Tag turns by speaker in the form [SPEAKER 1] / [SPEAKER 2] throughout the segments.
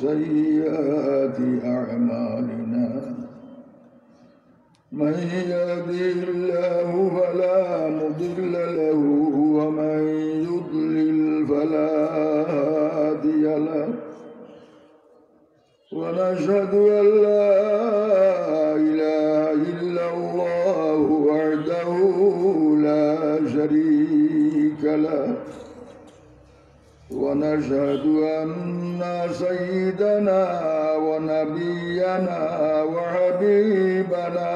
[SPEAKER 1] سيئات أعمالنا من يهده الله فلا مضل له ومن يضلل فلا هادي له ونشهد أن لا إله إلا الله وحده لا شريك له ونشهد أن سيدنا ونبينا وحبيبنا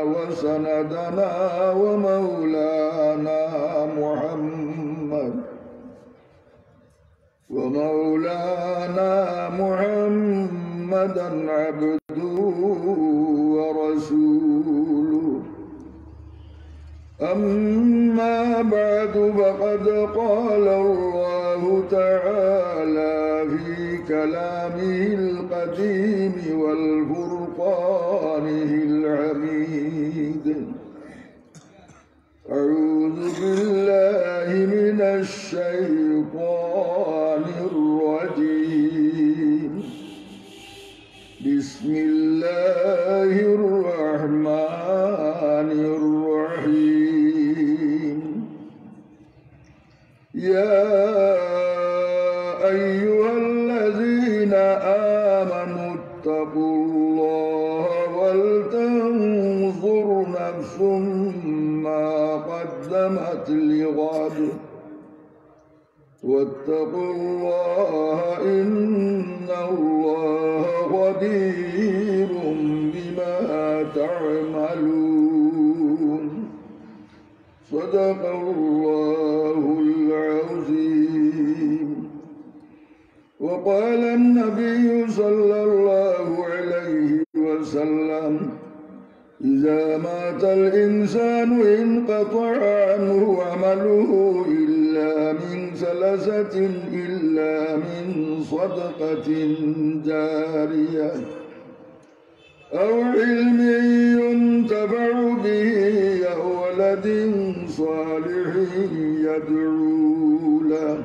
[SPEAKER 1] وسندنا ومولانا محمدا عبده ورسوله أما بعد فقد قال الله تعالى في كلامه القديم والفرقانه الحميد أعوذ بالله من الشيطان الرجيم بسم الله الرحمن الرحيم يا أيها الذين آمنوا اتقوا الله ولتنظر نفس ما قدمت لغد واتقوا الله إن الله خبير بما تعملون صدق الله العظيم وقال النبي صلى الله عليه وسلم إذا مات الإنسان انقطع عنه عمله إلا من ثلاثة إلا من صدقة جارية أو علم ينتفع به أو ولد صالح يدعو له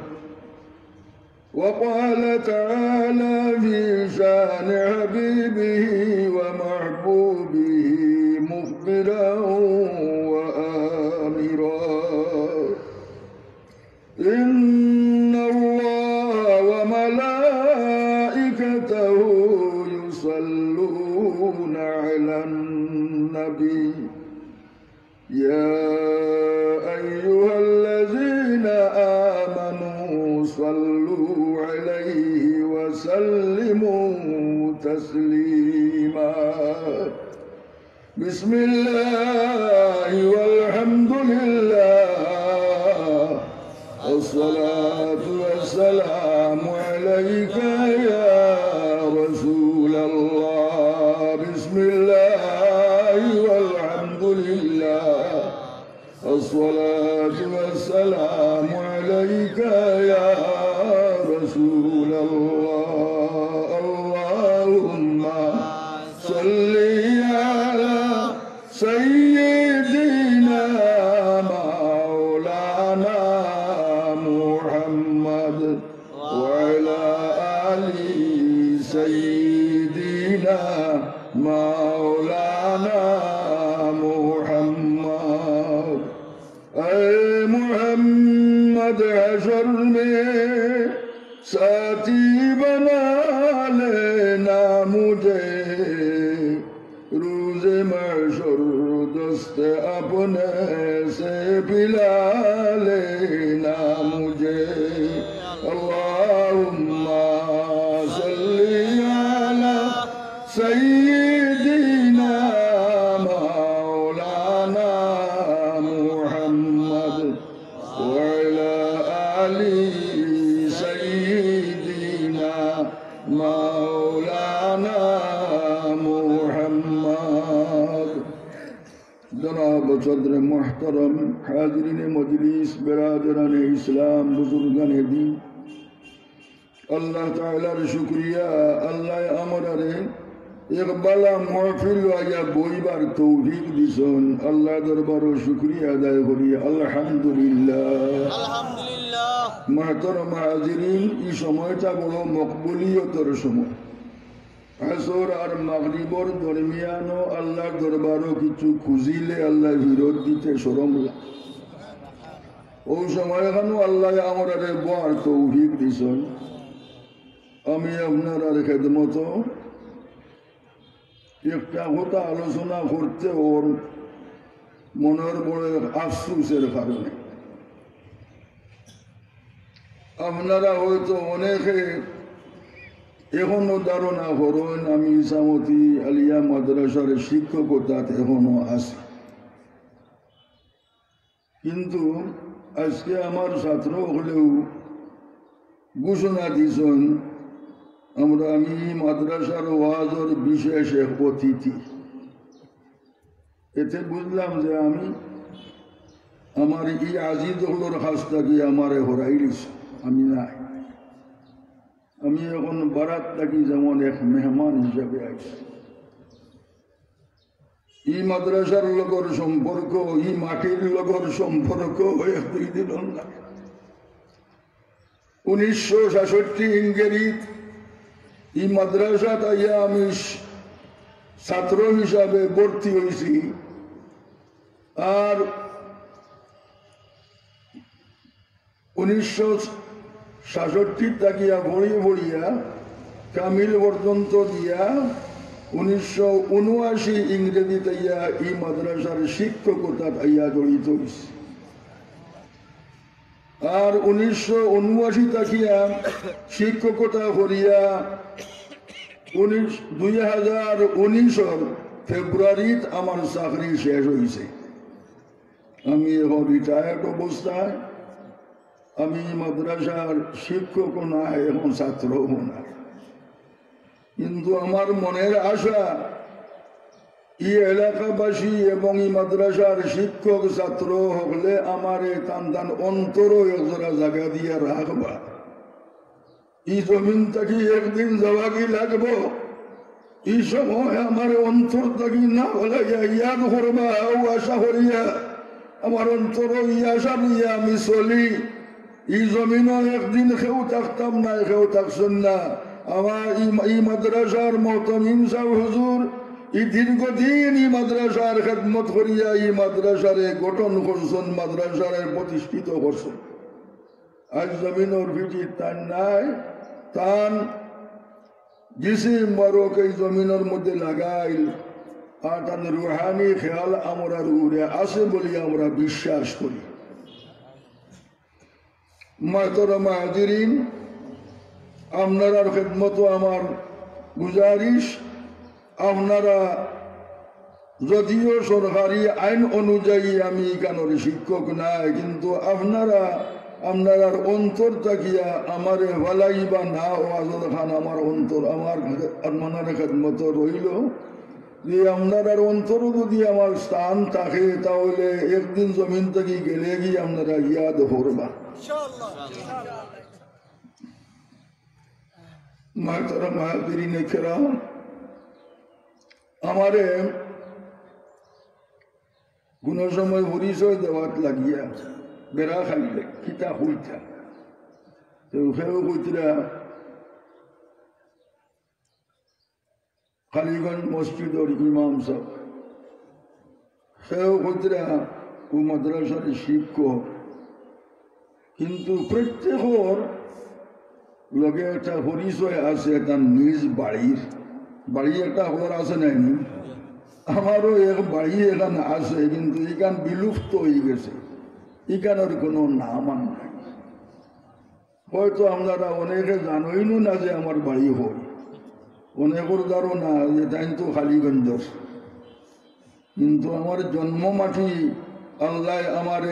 [SPEAKER 1] وقال تعالى في شان حبيبه ومحبوبه مخبرا وآمرا إن الله وملائكته يصلون على النبي يا أيها الذين آمنوا صلوا عليه وسلموا تسليما بسم الله والحمد لله الصلاة والسلام عليك يا رسول الله بسم الله والحمد لله الصلاة والسلام عليك يا رسول الله اللهم صل على سيدنا مولانا محمد وعلى آل سيدنا مولانا محمد اے محمد حشر میں ساتھی بنا لینا مجھے روز محشر دست اپنے سے پلا لینا مجھے اللہم صلی علی سیدنا مولانا محمد وعلى آل سيدنا مولانا محمد جناب صدر محترم حاضرین مجلس برادران اسلام بزرگان دین اللہ تعالیٰ شکریہ اللہ امرارے اقبالا محفل آیا بوئیبار توفیق دیسون اللہ دربارو شکریہ دائے کری الحمدللہ الحمدللہ মাহতারাম হাজিরিন, এই সময়টা বড় মকবুলিয়তের সময়। আসর আর মাগরিবর দরমিয়ানও আল্লাহর দরবারও কিছু খুঁজিলে আল্লাহ বিরোধ দিতে সরম লাগে। ওই সময় এখানেও আল্লাহ আমার বার তৌফিক দিছেন। আমি আপনার আর খেদমত একটা কথা আলোচনা করতে ওর মনের বড় আফসোসের কারণে। আপনারা হয়তো অনেকে এখনো ধারণা করেন আমি ইসামতি আলিয়া মাদ্রাসার শিক্ষকতাত এখনো আছি, কিন্তু আজকে আমার ছাত্র হলেও ঘোষণা দিয়েছেন আমি মাদ্রাসার ওয়াজের বিশেষ এক অতিথি। এতে বুঝলাম যে আমি আমার এই আজিজগুলোর কাছ থেকে আমারে হরাই দিছে, আমি নাই। আমি এখন বারাত থাকি যেমন এক মেহমান হিসাবে আছি। এই মাদ্রাসার লগর সম্পর্ক, এই মাটির লগর সম্পর্ক এক দুই দিন না। 1966 ইংরেজিত এই মাদ্রাসা তাইয়া আমি ছাত্র হিসাবে ভর্তি হয়েছি। আর 1966 তাকিয়া ভরিয়া কামিল পর্যন্ত দিয়া 1979 ইংরেজি তাইয়া এই মাদ্রাসার শিক্ষকতা তাইয়া জড়িত হয়েছে। আর 1979 তাকিয়া শিক্ষকতা করিয়া 2019 ফেব্রুয়ারিত আমার চাকরি শেষ হয়েছে। আমি এখন রিটায়ার্ড অবস্থায়। আমি মাদ্রাসার শিক্ষক না, এখন ছাত্রও না, কিন্তু আমার মনের আশা এই এলাকাবাসী এবং এই মাদ্রাসার শিক্ষক ছাত্র হলে আমার টান টান অন্তর একজোড়া জায়গা দিয়ে রাখবা। এই জমিন থেকে একদিন যাওয়া কি লাগবো, এই সময় আমার অন্তর থেকে না হলে ইয়াদ করবা ও আশা করিয়া আমার অন্তর ই আশা নিয়ে আমি চলি। এই জমিনও একদিন কেউ থাকতাম না, কেউ থাকছেন না। আমার এই মাদ্রাসার মহতমিম সাহেব হুজুর এই দীর্ঘদিন এই মাদ্রাসার খেদমত করিয়া এই মাদ্রাসারে গঠন করছেন, মাদ্রাসারে প্রতিষ্ঠিত করছেন। আজ জমিনের ভিটি তান নাই, তান জিসিম বারক এই জমিনের মধ্যে লাগাইল। আর তার রুহানি খেয়াল আমরা উড়ে আসে বলে আমরা বিশ্বাস করি। মাহতারাম হাজিরিন, আপনার খেদমত আমার গুজারিশ, আপনারা যদিও সরকারি আইন অনুযায়ী আমি এখানের শিক্ষক নাই, কিন্তু আপনার অন্তর তাকিয়া আমার ভালাই বা না ওয়াজল খান আমার অন্তর আমার মনের খেদমত রইল যে আপনার অন্তর যদি আমার স্থান থাকে তাহলে একদিন জমিন থেকে গেলে গিয়ে আপনারা ইয়াদ করবা। মাহতারাম হাজিরিন কেরাম, আমারে কোন সময় পরিচয় দেওয়াত লাগিয়া বেড়া খাইলে খিতা খুলতা সেও কইতরা কালীগঞ্জ মসজিদের ইমাম সাহেব, সেও কইতরা ও মাদ্রাসার শিক্ষক। কিন্তু প্রত্যেকের লগে একটা পরিচয় আছে, তার নিজ বাড়ি একটা ঘর আছে নাই? আমারও এক বাড়ি এখানে আছে, কিন্তু এখান বিলুপ্ত হয়ে গেছে, এখানের কোনো নাম আর নাই। হয়তো আপনারা অনেকে জানোই না যে আমার বাড়ি হয়, অনেকের ধারণা যে তাই তো খালিগঞ্জর, কিন্তু আমার জন্ম মাটি আল্লাহ আমার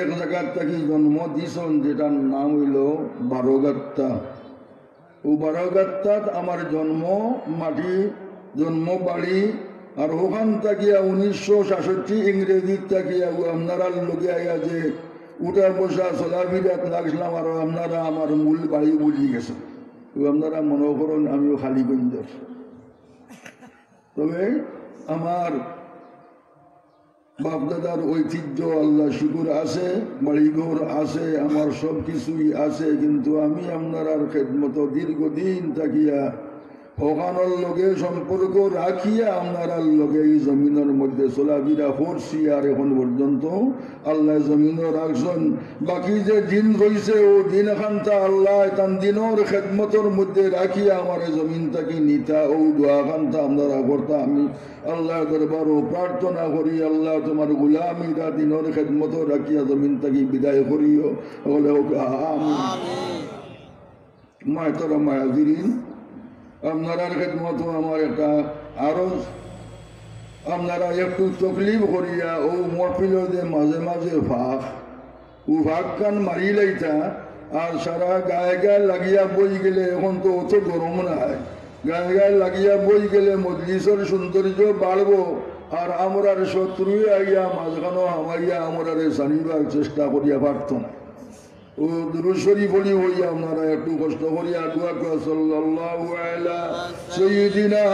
[SPEAKER 1] এক জায়গার থেকে জন্ম দিয়েছেন, যেটার নাম হইল বারোগাত্তা। ও বারোগাত্তাত আমার জন্ম মাটি, জন্ম বাড়ি। আর ওখান থাকিয়া 1966 ইংরেজির থাকিয়া আপনারা লোকে আইয়া যে উঠা বসা চলাফিরাত লাগছিলাম, আর আপনারা আমার মূল বাড়ি বুঝি গেছেন। আপনারা মনে করেন আমিও খালিগঞ্জের। তবে আমার বাপদাদার ঐতিহ্য আল্লাহ শুকুর আছে, বাড়িঘর আছে, আমার সব কিছুই আছে, কিন্তু আমি আপনার আর খেদমত দীর্ঘদিন থাকিয়া ওখানোর লগে সম্পর্ক রাখিয়া আপনার লগে এই জমিনের মধ্যে চলাফেরা করছি। আর এখন পর্যন্ত আল্লাহ জমিনও রাখছেন, বাকি যে দিন রয়েছে ও দিন খান্তা আল্লাহ তান দিনের খেদমতর মধ্যে রাখিয়া আমার জমিন থাকি নিতা ও দোয়া খান্তা আপনারা করতা। আমি আল্লাহ দরবারও প্রার্থনা করি, আল্লাহ তোমার গুলামিটা দিনের খেদমত রাখিয়া জমিন থাকি বিদায় করিও বলে মায়তরা মায়াজিরিন। আপনার খেদমত আমার একটা আরজ, আপনারা একটু তকলিফ করিয়া ও মহফিলতে মাঝে মাঝে ফাঁক ও ফাঁক কান মারি লাইতা। আর সারা গায়ে গায়ে লাগিয়া বই গেলে, এখন তো অত গরম নাই, গায়ে গায়ে লাগিয়া বই গেলে মজলিসের সৌন্দর্য বাড়বো। আর আমরার শত্রু আইয়া মাঝখানো হামাইয়া আমরারে জানিবার চেষ্টা করিয়া পারত না। ও দুরূদ শরীফ বলি হইয়া আপনারা একটু কষ্ট করিয়া দোয়া করে সাল্লাল্লাহু আলা সাইয়্যিদিনা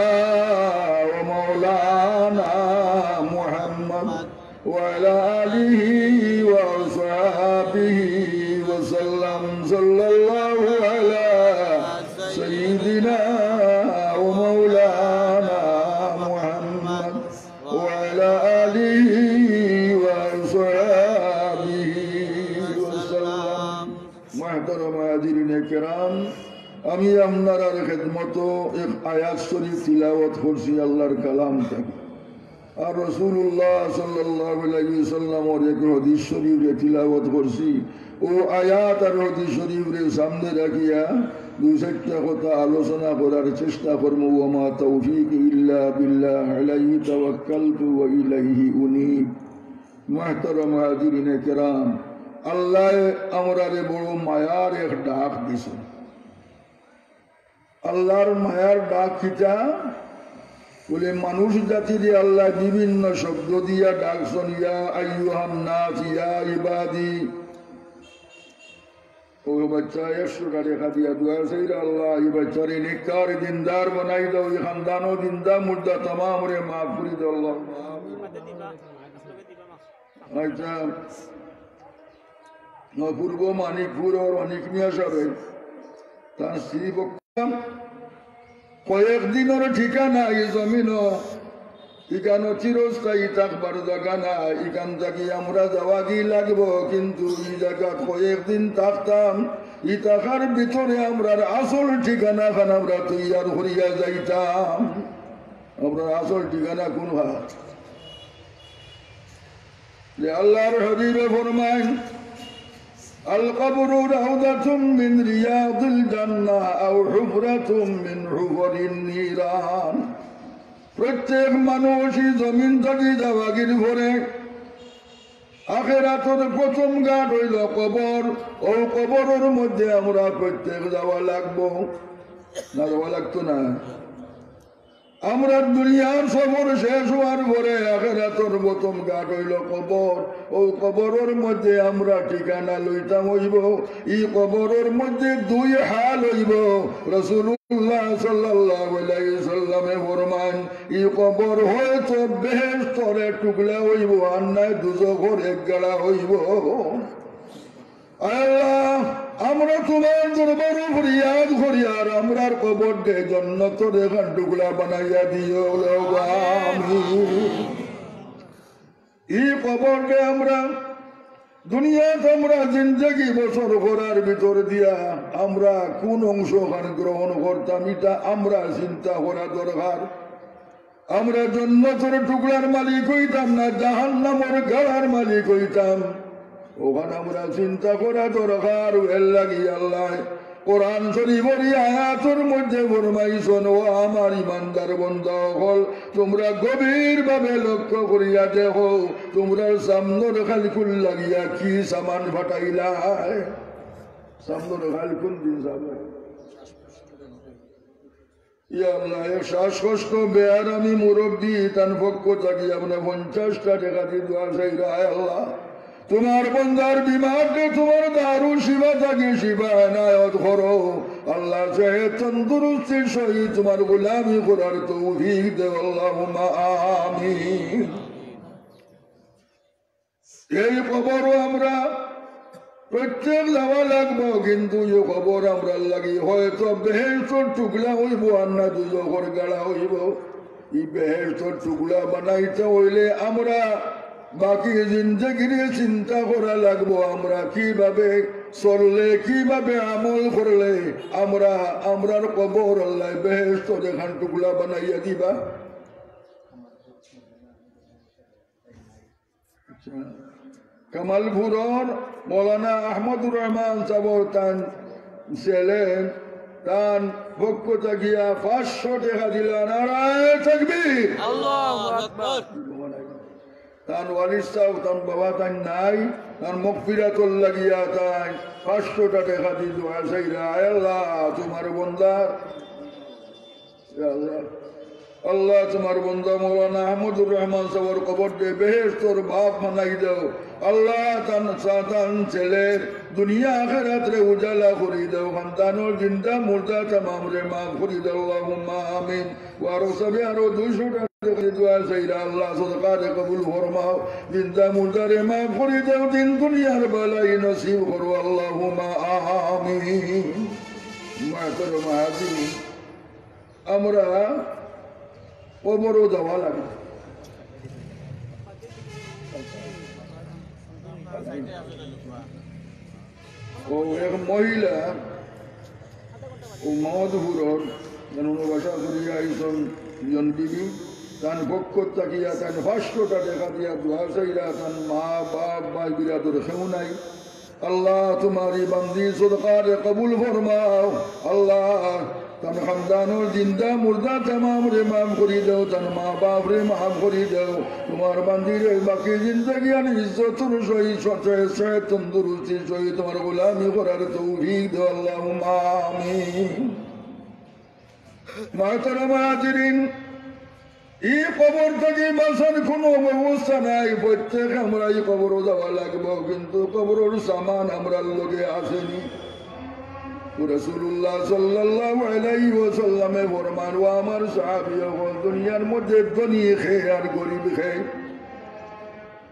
[SPEAKER 1] ওয়া মাওলানা মুহাম্মদ ওয়া আলা আলিহি ওয়া আসহাবিহি ওয়া সাল্লাম। সাল্লাল্লাহু আলা সাইয়্যিদিনা ওয়া মাওলানা মুহাম্মদ ওয়া আলা আলিহি ওয়া আসহাবিহি ওয়া সাল্লাম। মুহতারাম হাজিরিনে কেরাম, আমি আপনার খেদমত এক আয়াত শরীফ তিলাওয়াত করছি আল্লাহর কালাম থেকে। আর রাসূলুল্লাহ সাল্লাল্লাহু আলাইহি ওয়াসাল্লামের এক হাদিস শরীফে তিলাওয়াত করছি। ও আয়াত আর হাদিস শরীফে সামনে রাখিয়া দুই চারটা কথা আলোচনা করার চেষ্টা করব। ওয়া মা তাওফীক ইল্লা বিল্লাহ আলাইহি তাওয়াক্কালতু ওয়া ইলাইহি উনীব। মুহতারাম হাজিরিনে কেরাম, আল্লাহ আমরারে বড় মায়ার এক ডাক দিছে। আল্লাহর মায়ার ডাক খিতা বলে মানুষ জাতির আল্লাহ বিভিন্ন শব্দ দিয়া ডাকছেন। ইয়া আইয়ুহান নাস, ইয়া ইবাদি। ও বাচ্চা 100 টাকা দিয়া দোয়া চাইরা আল্লাহ এই বাচ্চারে নেককার দিনদার বানাই দাও, এই খানদানও দিনদার মুর্দা তামাম রে মাফ করে দাও আল্লাহ। আচ্ছা, পূর্ব মানিকপুর ওর অনেক মিয়া সাহেব তার স্ত্রী কয়েকদিনের ঠিকানা এই জমিন, এখানে চিরস্থায়ী থাকবার জায়গা না। এখান থেকে আমরা যাওয়া কি লাগবো, কিন্তু এই জায়গা কয়েকদিন থাকতাম। এই থাকার ভিতরে আমরা আসল ঠিকানা খান আমরা তৈয়ার করিয়া যাইতাম। আমরা আসল ঠিকানা কোন হাত আল্লাহর হাবিবে ফরমায়, আল কবরু রাউদাতুম মিন রিয়াদিল জান্নাহ আও হুফরাতুম মিন হুফরিন নিরান। প্রত্যেক মানুষই জমিন থেকে যাওয়াগির ভরে আখিরাতের প্রথম ঘাট হইল কবর। ও কবরের মধ্যে আমরা প্রত্যেক যাওয়া লাগবো না, যাওয়া লাগতো না। আমরা দুনিয়ার সফর শেষ হওয়ার পরে আখিরাতের প্রথম ঘাট হইল কবর। ও কবরের মধ্যে আমরা ঠিকানা লইতাম হইব। এই কবরের মধ্যে দুই হাল হইব। রাসূলুল্লাহ সাল্লাল্লাহু আলাইহি ওয়াসাল্লামে ফরমান, এই কবর হয়তো বেহেশতের টুকরা হইব, আর নাই দুজখের এক গাড়া হইব। আল্লাহ, আমরা তোমার দরবারে ফরিয়াদ করি, আর আমরার কবর দে জান্নাতের এখান টুকরা বানাইয়া দিও আমিন। এই কবরকে আমরা দুনিয়াতে আমরা জিন্দগি বছর করার ভিতর দিয়া আমরা কোন অংশ গ্রহণ করতাম, এটা আমরা চিন্তা করা দরকার। আমরা জান্নাতের টুকরার মালিক হইতাম না জাহান্নামের গাড়ার মালিক হইতাম, ওখানে আমরা চিন্তা করা দরকার। এর লাগি আল্লাহ কোরআন শরীফের আয়াতের মধ্যে ফরমাইছেন, ও আমার ইমানদার বান্দা হল, তোমরা গভীর ভাবে লক্ষ্য করিয়া দেখো, তোমরা সামনের খালকুল লাগিয়া কি সামান ফাটাইলা। সামনের খালকুল দিন যাবে শ্বাসকষ্ট বেয়ার আমি মুরব্বী তার পক্ষ থাকি আপনার 50টা টাকা দিয়ে দোয়া চাইরা। আল্লাহ, তোমার বন্দার বিমারকে তোমার দারু শিবা থাকে শিবা এনায়ত করো। আল্লাহ চাহে তন্দুরুস্তির সহিত তোমার গোলামি করার তৌফিক দেও আল্লাহুম্মা আমিন। এই খবরও আমরা প্রত্যেক যাওয়া লাগবো, কিন্তু এই খবর আমরা লাগি হয়তো বেহেশতর টুকলা হইব আর না দুজখর গাড়া হইব। এই বেহেশতর টুকলা বানাইতে হইলে আমরা বাকি জিন্দগির চিন্তা করা লাগবো, আমরা কিভাবে চললে কিভাবে আমল করলে আমরার কবর আল্লাহ বেহেশত দেখান টুকলা বানাইয়া দিবা। কামালপুরর মৌলানা আহমদুর রহমান সাবর তান ছেলে তান পক্ষ থাকিয়া 500 টাকা দিলা। নারায়ে তাকবীর, আল্লাহু আকবার। তান ওয়ালিদ সাহেব তান বাবা তান নাই, তান মাগফিরাতুল লাগিয়া তাই 500 টাকা দি দোয়া চাইরা। আল্লাহ তোমার বন্দার, আল্লাহ তোমার বন্দা মৌলানা আহমদুর রহমান সাহেবের কবর দে বেহেশতর বাপ বানাই দাও। আল্লাহ তান ছেলের দুনিয়া আখিরাতে উজালা করি দাও, সন্তানের জিন্দা মুর্দা তামাম রে মাফ করি দাও। আল্লাহুম্মা আমিন। আরো সবে আরো 200 টাকা দোয়া চাইরা। আল্লাহ সদকা রে কবুল ফরমাও, জিন্দা মুর্দা রে মাফ করি দাও, দিন দুনিয়ার বালাই নসিব করো। আল্লাহুম্মা আমিন। মুহতারাম হাজিরিন, আমরা কবরও যাওয়া লাগে। ও এক মহিলা ও মহদপুরর বাসা করিয়া আইসন জন বিবি, তান পক্ষ তাকিয়া তান 500 টাকা দিয়া দোয়া চাইরা। তান মা বাপ ভাই বিরাদর কেউ নাই। আল্লাহ তোমারি বান্দি সদকার কবুল ফরমাও। আল্লাহ তান খানদানোর জিন্দা মুর্দা তামাম রে মাফ করি দাও, তান মা বাপ রে মাফ করি দাও। তোমার বান্দিরে বাকি জিন্দগি আর ইজ্জতুর সহিত সচেত তন্দুরুস্তির সহিত তোমার গোলামি করার তৌফিক দাও। আল্লাহুম্মা আমিন। মুহতারাম হাজিরিন, এই কবর থেকে বাঁচার কোনো ব্যবস্থা নাই। প্রত্যেক আমরা এই কবরও যাওয়া লাগবো, কিন্তু কবরের সামান আমরা লগে আসেনি। রাসূলুল্লাহ সাল্লাল্লাহু আলাইহি ওয়াসাল্লামে ফরমান, ও আমার সাহাবীগণ, দুনিয়ার মধ্যে ধনী খেয়ে আর গরিব খেয়ে।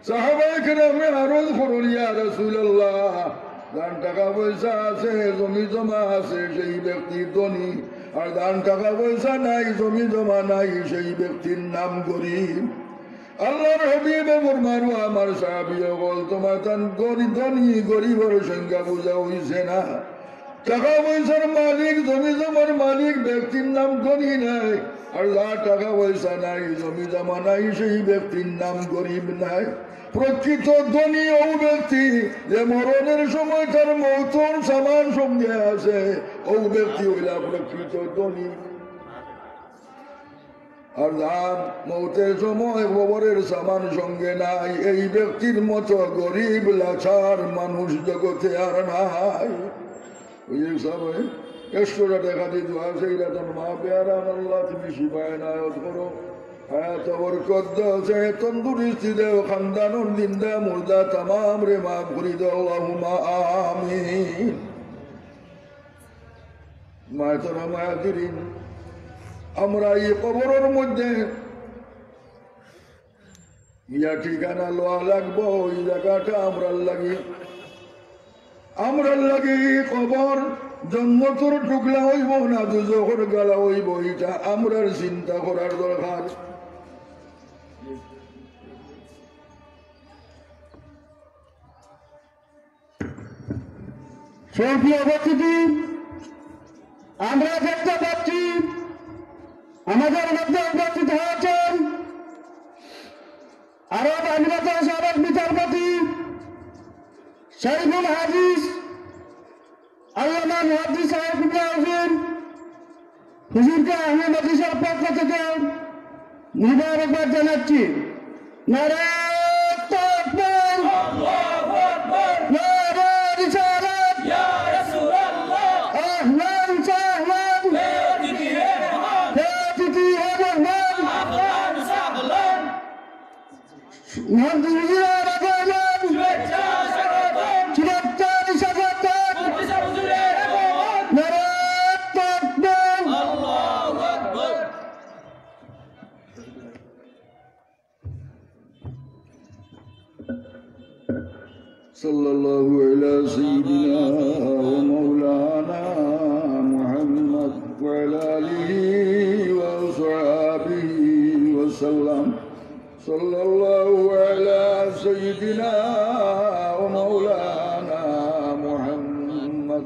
[SPEAKER 1] সাহাবায়ে কেরামে আরজ করল, ইয়া রাসূলুল্লাহ, যার টাকা পয়সা আছে, জমি জমা আছে, সেই ব্যক্তি ধনী। আর যার টাকা পয়সা নাই, জমি জমা নাই, সেই ব্যক্তির নাম গরিব। আল্লাহর হাবিবে ফরমান, ও আমার সাহাবীগণ, তোমার তান ধনী গরিবের সংখ্যা বোঝা হইছে না। টাকা পয়সার মালিক, জমি জমার মালিক ব্যক্তির নাম ধনী নাই। আর যার টাকা পয়সা নাই, জমি জমা নাই, সেই ব্যক্তির নাম গরিব নাই। প্রকৃত ধনী ও ব্যক্তি যে মরণের সময় তার মৌতর সামান সঙ্গে আছে, ও ব্যক্তি হইলা প্রকৃত ধনী। আর যার মৌতের সময় কবরের সামান সঙ্গে নাই, এই ব্যক্তির মতো গরিব লাচার মানুষ জগতে আর নাই। এক্সট্রা দেখা দিয়ে দোয়া সেইরা তোর মা পেয়ারা আল্লাহ তুমি শিফায় নায়ত করো, হায়াত বরকত দাও, সেহত তন্দুরুস্তি দাও, খানদানুর জিন্দা মুর্দা তামাম রে মাফ করি দাও। আল্লাহুম্মা আমিন। মুহতারাম হাজিরিন, আমরা এই কবরের মধ্যে ইয়া ঠিকানা লওয়া লাগবো। ওই জায়গাটা আমরা লাগি কবর জন্মতর টুকলা হইব না দুজখর গালা হইব, এটা আমরার চিন্তা করার দরকার।
[SPEAKER 2] সেই অবস্থিতি আমরা দেখতে পাচ্ছি আমাদের মধ্যে উপস্থিত হয়েছেন আরব আমিরাতের সাবেক বিচারপতি শরীফুল হাদিস আল্লামা মুহাদ্দিস সাহেব ইব্রাহিম হুজুরকে আহমেদ হাদিসের পক্ষ থেকে মুবারকবাদ জানাচ্ছি। নারায়ে তাকবীর, আল্লাহু আকবার, নারায়ে রিসালাত, ইয়া রাসূলুল্লাহ, আহলান সাহলান, বেতিকি হে রহমান, বেতিকি হে রহমান, আহলান সাহলান। মুহাদ্দিস হুজুরের আগমন, শুভেচ্ছা স্বাগতম, শুভেচ্ছা স্বাগতম, মুহাদ্দিস হুজুরের আগমন। নারায়ে তাকবীর, আল্লাহু আকবার।
[SPEAKER 1] সাল্লাল্লাহু আলা সাইয়্যিদিনা ওয়া মাওলানা মুহাম্মদ ওয়া আলা আলিহি ওয়া সাহবিহি ওয়া সাল্লাম সাল্লাল্লাহু আলা সাইয়্যিদিনা ওয়া মাওলানা মুহাম্মদ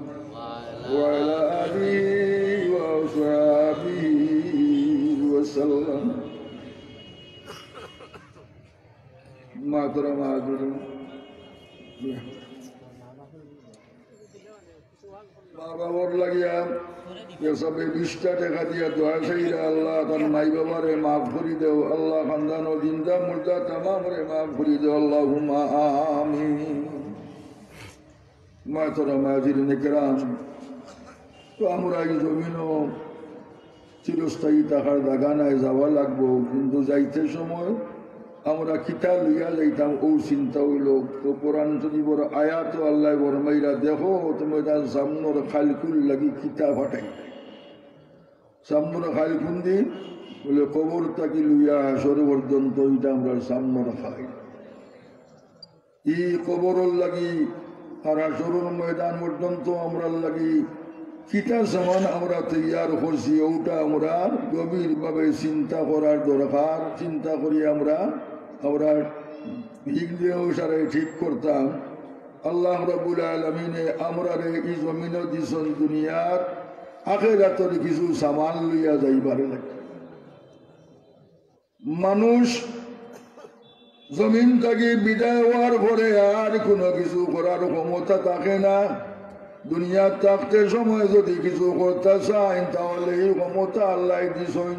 [SPEAKER 1] ওয়া আলা আলিহি ওয়া সাহবিহি ওয়া সাল্লাম মাতরম আদরম মা বাবার লাগিয়া সবে 20টা টাকা দিয়া দোয়া চাইরা আল্লাহ তার মাই বাবারে মাফ করি দেও আল্লাহ খানদান ও জিন্দা মুর্দা তামামরে মাফ করি দেও আল্লাহুম্মা আমিন। মাতরম আদরম کرام তো আমরা এই জমিনও চিরস্থায়ী থাকার জায়গা নাই, যাওয়া লাগবো, কিন্তু যাইতে সময় আমরা কিতা লইয়া যাইতাম ও চিন্তা হইল। তো কোরআন শরীফের আয়াত আল্লাহ বরমাইরা দেখো তুমি তার সামনের খালকুল লাগি কিতা ফাটাই সামনের খালকুন দি বলে কবর তাকি লইয়া হাসর পর্যন্ত এটা আমরা সামনের খাই ই কবরের লাগি আর হাসরের ময়দান পর্যন্ত আমরা লাগি কিতা সামান আমরা তৈয়ার করছি ওটা আমরা গভীরভাবে চিন্তা করার দরকার। চিন্তা করি আমরা সারাই ঠিক করতাম। আল্লাহ রাব্বুল আলামিনে আমরা এই জমিন দিছন দুনিয়ার আখিরাতের কিছু সামান লইয়া যাইবার লাগে। মানুষ জমিন থেকে বিদায় হওয়ার পরে আর কোনো কিছু করার ক্ষমতা থাকে না। দুনিয়া থাকতে সময় যদি কিছু করতে চান তাহলে এই ক্ষমতা আল্লাহ দিছেন,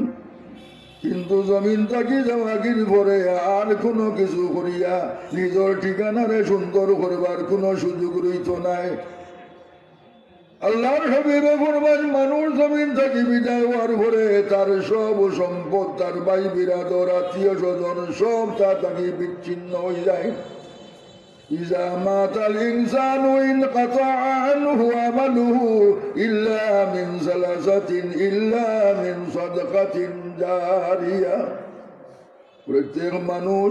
[SPEAKER 1] কিন্তু জমিন থাকি যাওয়াগির পরে আর কোনো কিছু করিয়া নিজের ঠিকানারে সুন্দর করবার কোনো সুযোগ রইত নাই। আল্লাহর হাবিবে ফরমান মানুষ জমিন থাকি বিদায় হওয়ার পরে তার সব সম্পদ, তার ভাই বিরাদর, আত্মীয় স্বজন সব তা থাকি বিচ্ছিন্ন হয়ে যায়। إذا مات الإنسان انقطع عنه عمله إلا من ثلاثة إلا من صدقة جارية। প্রত্যেক মানুষ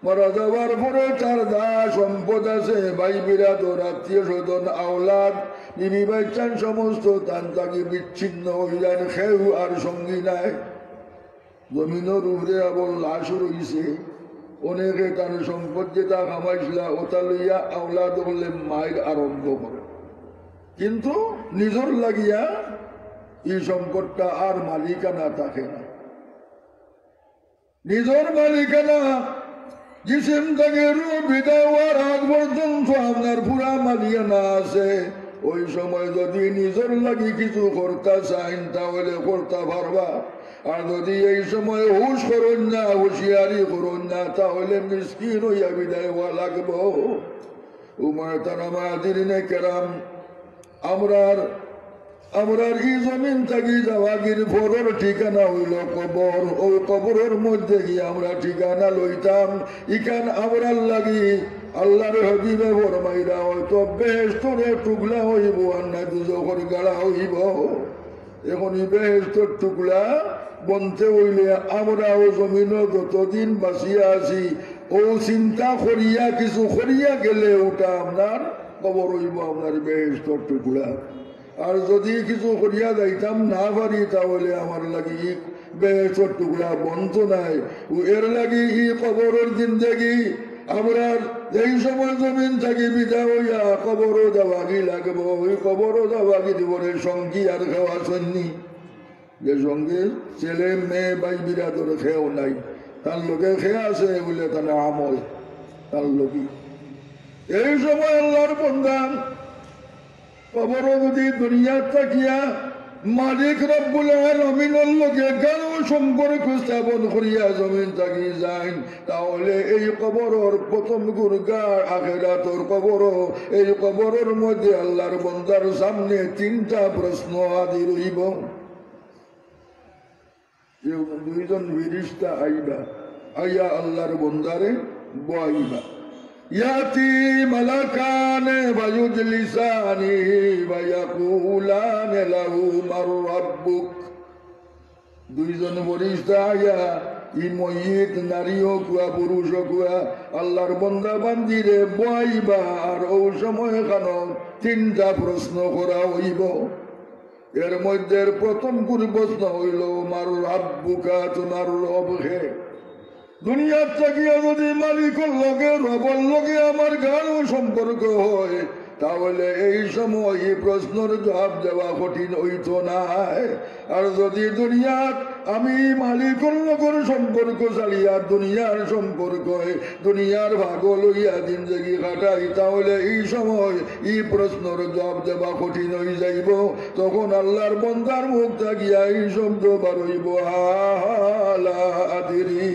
[SPEAKER 1] মারা যাওয়ার পরে তার যা সম্পদ আছে, ভাই বিরাদর, আত্মীয় স্বজন, আওলাদ, বিবি বাচ্চান সমস্ত তান তাকে বিচ্ছিন্ন হয়ে যায়, কেউ আর সঙ্গী নাই। জমিনের উপরে আবার লাশ রইছে। অনেকে তার সম্পদ যেটা কামাইছিল ওটা লইয়া আওলাদ হলে মায়ের আরম্ভ করে, কিন্তু নিজের লাগিয়া এই সম্পদটা আর মালিকানা থাকে না। নিজের মালিকানা জিসিম থেকে রূহ বিদায় হওয়ার আগ পর্যন্ত আপনার পুরা মালিকানা আছে। ওই সময় যদি নিজের লাগি কিছু করতে চান তাহলে করতে পারবা, আর যদি এই সময় হুশ করুন না, হুঁশিয়ারি করুন না, তাহলে মিসকিন হইয়া বিদায় হওয়া লাগবো। উমায়তারামাদিনে কেরাম আমরার এই জমিন থাকি যাওয়াগির পরের ঠিকানা হইল কবর। ওই কবরের মধ্যে গিয়ে আমরা ঠিকানা লইতাম। ইখান আমরার লাগি আল্লাহর হাবিবে ফরমাইরা হয়তো বেহেশতের টুকলা হইব আর না দুজখের গাড়া হইব। এখন এই বেহেশতের টুকলা বনতে হইলে আমরাও জমিন যতদিন বাঁচিয়া আছি ও চিন্তা করিয়া কিছু করিয়া গেলে ওটা আপনার কবর হইব, আপনার বেহেশতের টুকলা। আর যদি কিছু করিয়া যাইতাম না পারি তাহলে আমার লাগি বেহেশতের টুকলা বন্ধ নাই। এর লাগি ই কবরের জিন্দেগি আমরা এই সময় জমিন থাকি বিদা হইয়া কবরও দেওয়াগি লাগবো। ওই কবরও দেওয়াগি দিবরে সঙ্গী আর খাওয়া সন্নি, যে সঙ্গে ছেলে মেয়ে ভাই বিরাদর খেয়েও নাই, তার লোকে খেয়ে আছে বলে তার আমল তার লোকই। এই সময় আল্লাহর বন্দা কবরও যদি দুনিয়ার থাকিয়া মালিক রব্বুল আলামিনের লগে গাঢ় সম্পর্ক স্থাপন করিয়া জমিন থাকি যান, তাহলে এই কবরের প্রথম গুরগার আখিরাতের কবর। এই কবরের মধ্যে আল্লাহর বন্দার সামনে 3টা প্রশ্ন আদি রইব। দুইজন ফেরেশতা আইবা, আইয়া আল্লাহর বন্দারে বয়াইবা। ইয়াতি মালাকানে ওয়ায়ুজলিসানি ওয়ায়াকুলানে লাহু মার রাব্বুক। দুইজন ফেরেশতা আইয়া ই মহিত নারীও কুয়া পুরুষ কুয়া আল্লাহর বন্দা বান্দিরে বইবা আর ও সময় খানো তিনটা প্রশ্ন করা হইব এর মধ্যে প্রথম প্রশ্ন হইল মার রাব্বুকা তোমার রব হে দুনিয়ার থাকিয়া যদি মালিকের লগে রবর লগে আমার গাঢ় সম্পর্ক হয় তাহলে এই সময় এই প্রশ্নের জবাব দেওয়া কঠিন হইত না আর যদি দুনিয়ার আমি মালিকের লগের সম্পর্ক চালিয়া দুনিয়ার সম্পর্ক দুনিয়ার ভাগ লইয়া জিন্দগি কাটাই তাহলে এই সময় এই প্রশ্নের জবাব দেওয়া কঠিন হয়ে যাইব তখন আল্লাহর বন্দার মুখ থাকিয়া এই শব্দ বারইব আদিরি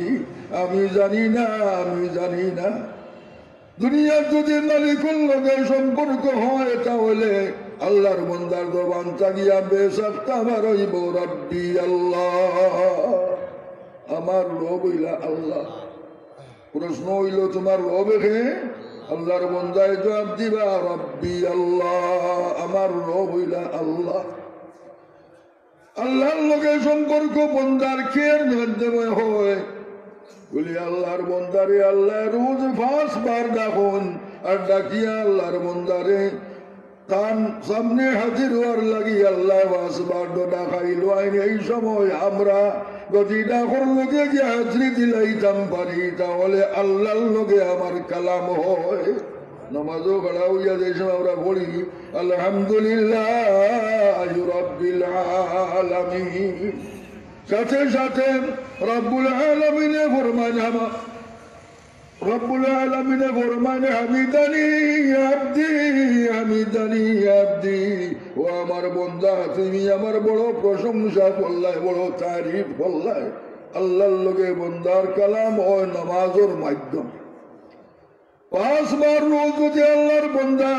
[SPEAKER 1] আমি জানি না আমি জানি না দুনিয়ার যদি মালিকুল লগে সম্পর্ক হয় তাহলে আল্লাহর বন্দার জবান চাগিয়া বেসাক্তা বারইব রব্বি আল্লাহ আমার রব হইলা আল্লাহ প্রশ্ন হইল তোমার রব হে আল্লাহর বন্দায় জবাব দিবা রব্বি আল্লাহ আমার রব হইলা আল্লাহ আল্লাহর লগে সম্পর্ক বন্দার কের মাধ্যমে হয় বলি আল্লাহর বন্দারে আল্লাহ রোজ 5 বার ডাকুন আর ডাকিয়া আল্লাহর বন্দারে তার সামনে হাজির হওয়ার লাগি আল্লাহ 5 বার ডাকাইল আইন এই সময় আমরা যদি ডাকর লোকে গিয়ে হাজরি দিলাইতাম পারি তাহলে আল্লাহর লগে আমার কালাম হয় নামাজও পড়া হইয়া যে সময় আমরা পড়ি আলহামদুলিল্লাহ রাব্বিল আলামিন সাথে সাথে রব্বুল আলামিনে ফরমান রব্বুল আলামিনে ফরমান হামিদানি আব্দি ও আমার বন্দা তুমি আমার বড় প্রশংসা করলাই বড় তারিফ করলাই আল্লাহর লগে বন্দার কালাম ও নামাজের মাধ্যম 5 বার রোজ যদি আল্লাহর বন্দা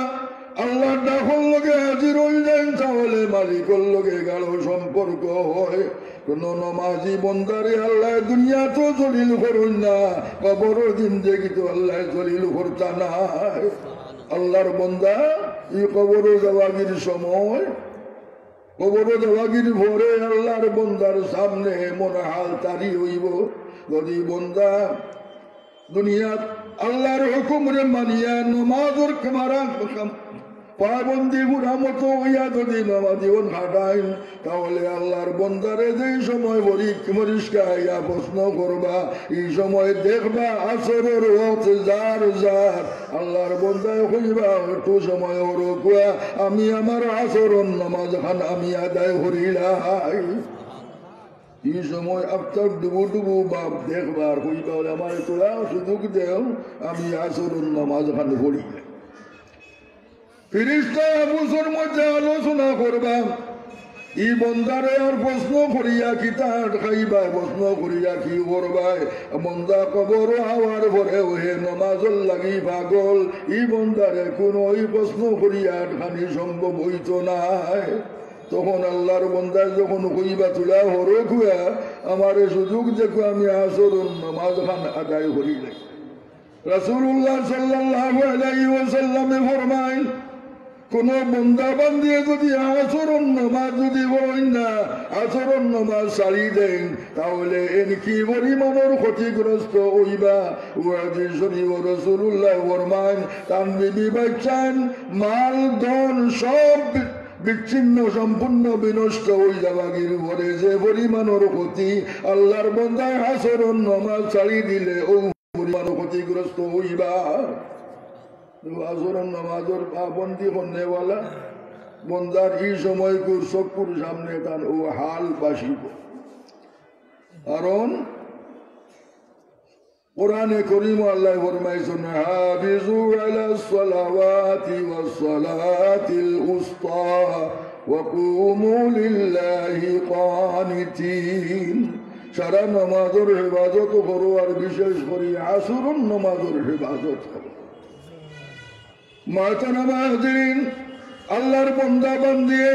[SPEAKER 1] আল্লাহর ডাকর লগে হাজির হয়ে যায় তাহলে মালিকের লগে গাঢ় সম্পর্ক হয় কোন নমাজি বন্দারে আল্লাহ দুনিয়া তো জলিল করুন না কবর জিন্দেগি তো আল্লাহ জলিল করতা নাই আল্লাহর বন্দা এই কবর দেওয়াগির সময় কবর দেওয়াগির ভরে আল্লাহর বন্দার সামনে মনে হাল তারি হইব যদি বন্দা দুনিয়াত আল্লাহর হুকুমরে মানিয়া নমাজের কামারা পাবন্দি বুড়া মতো হইয়া যদি নামাজ জীবন খাটাই তাহলে আল্লাহর বন্দারে যে সময় পরিষ্কার প্রশ্ন করবা এই সময় দেখবা আসরের যার যার আল্লাহর বন্দায় হইবা একটু সময় রকুয়া আমি আমার আসরণ নামাজ খান আমি আদায় করিলাই এই সময় আপনার ডুবু বাপ দেখবার হইবা আমার তোরা সুযোগ দেও আমি আসরণ নামাজ খান করিলাই ফিরিস্তা বুঝর মধ্যে আলোচনা করবা ই বন্দারে আর প্রশ্ন করিয়া কি তার খাইবা প্রশ্ন করিয়া কি করবাই বন্দা কবর হওয়ার পরে হে নমাজল লাগি পাগল ই বন্দারে কোন ওই প্রশ্ন করিয়া খানি সম্ভব হইত নাই তখন আল্লাহর বন্দায় যখন কইবা তুলা হরো খুয়া আমার সুযোগ দেখো আমি আসরুন নামাজ খান আদায় করি নাই রাসূলুল্লাহ সাল্লাল্লাহু আলাইহি ওয়াসাল্লামে ফরমায় কোন বন্দা বান্দিয়ে যদি আচরণ নামাজ যদি বলেন না আচরণ নামাজ ছাড়ি দেন তাহলে এনকি পরিমাণের ক্ষতিগ্রস্ত হইবা রাসূলুল্লাহ ফরমান তান বিবি বাচ্চান মাল ধন সব বিচ্ছিন্ন সম্পূর্ণ বিনষ্ট হয়ে যাবাগির পরে যে পরিমাণের ক্ষতি আল্লাহর বন্দায় আচরণ নামাজ ছাড়ি দিলে ও পরিমাণ ক্ষতিগ্রস্ত হইবা আসরণ নামাজের পাবন্দি করনেওয়ালা বন্দার এই সময় চক্ষুর সামনে তার ও হাল বাসিব কারণ কোরআনে করিম আল্লাহ ফরমাইছেন হাফিজু আলাস সালাওয়াতি ওয়াস সালাতিল উসতা ওয়া কুমু লিল্লাহি কানিতিন সারা নামাজের হেফাজত করো আর বিশেষ করে আসরণ নামাজের হেফাজত করো মাতানামাজরিন আল্লাহর বন্দা বান্দিয়ে